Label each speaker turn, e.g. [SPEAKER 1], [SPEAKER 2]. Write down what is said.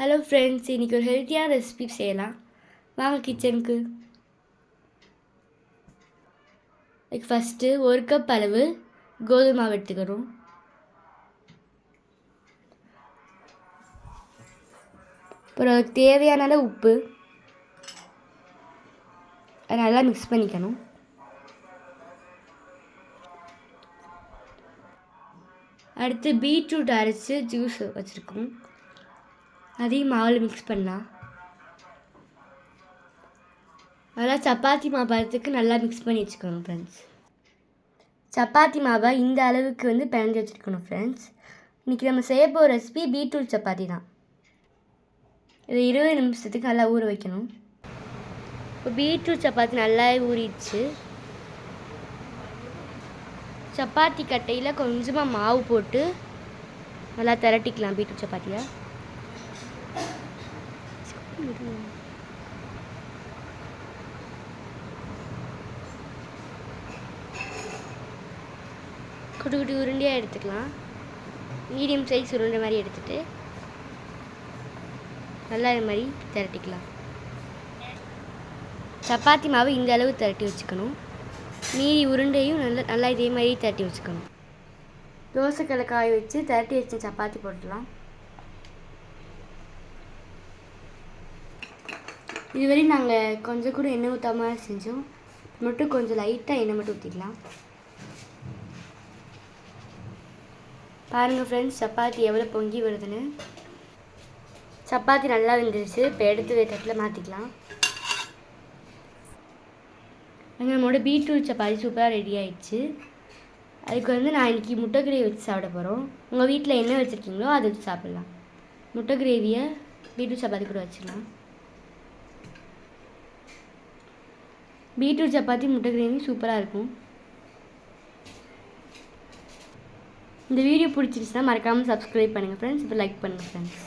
[SPEAKER 1] Hello friends, இன்றைக்கி ஒரு ஹெல்த்தியான ரெசிபி செய்யலாம். வாங்க கிச்சனுக்கு. ஃபஸ்ட்டு 1 கப் அளவு கோதுமை மாவு எடுத்துக்கிறோம். அப்புறம் அதுக்கு தேவையான அளவு உப்பு, அதை நல்லா மிக்ஸ் பண்ணிக்கணும். அடுத்து பீட்ரூட் அரைச்சி ஜூஸ் வச்சுருக்கோம், அதையும் மாவில் மிக்ஸ் பண்ணலாம். அதெல்லாம் சப்பாத்தி மாவு பதத்துக்கு நல்லா மிக்ஸ் பண்ணி வச்சுக்கணும் ஃப்ரெண்ட்ஸ். சப்பாத்தி மாவை இந்த அளவுக்கு பிணைஞ்சு வச்சுருக்கணும் ஃப்ரெண்ட்ஸ். இன்றைக்கி நம்ம செய்ய போகிற ரெசிபி பீட்ரூட் சப்பாத்தி தான். இதை 20 நிமிஷத்துக்கு நல்லா ஊற வைக்கணும். இப்போ பீட்ரூட் சப்பாத்தி நல்லா ஊறிடுச்சு. சப்பாத்தி கட்டையில் கொஞ்சமாக மாவு போட்டு நல்லா திரட்டிக்கலாம் பீட்ரூட் சப்பாத்தியை. குட்டி குட்டி உருண்டையாக எடுத்துக்கலாம். மீடியம் சைஸ் உருண்டை மாதிரி எடுத்துகிட்டு நல்லா இது மாதிரி திரட்டிக்கலாம். சப்பாத்தி மாவு இந்த அளவு திரட்டி வச்சுக்கணும். மீதி உருண்டையும் நல்லா இதே மாதிரி திரட்டி வச்சுக்கணும். தோசைக்கல்லை காய வச்சு திரட்டி வச்சு சப்பாத்தி போட்டுடலாம். இதுவரை நாங்கள் கொஞ்சம் கூட எண்ணெய் ஊற்றாமல் செஞ்சோம். மட்டும் கொஞ்சம் லைட்டாக எண்ணெய் மட்டும் ஊற்றிக்கலாம். பாருங்கள் ஃப்ரெண்ட்ஸ், சப்பாத்தி எவ்வளோ பொங்கி வருதுன்னு. சப்பாத்தி நல்லா வெந்துருச்சு. இப்போ எடுத்து தட்டில் மாற்றிக்கலாம். நம்மளோட பீட்ரூட் சப்பாத்தி சூப்பராக ரெடி ஆகிடுச்சு. அதுக்கு நான் இன்றைக்கி முட்டை கிரேவி வச்சு சாப்பிட போகிறோம். உங்கள் வீட்டில் என்ன வச்சுருக்கீங்களோ அதை வச்சு சாப்பிட்லாம். முட்டை கிரேவியை பீட்ரூட் சப்பாத்தி கூட வச்சிடலாம். பீட்ரூட் சப்பாத்தி முட்டை கிரேவி சூப்பராக இருக்கும். இந்த வீடியோ பிடிச்சிருச்சுன்னா மறக்காமல் சப்ஸ்கிரைப் பண்ணுங்கள் ஃப்ரெண்ட்ஸ். இப்போ லைக் பண்ணுங்கள் ஃப்ரெண்ட்ஸ்.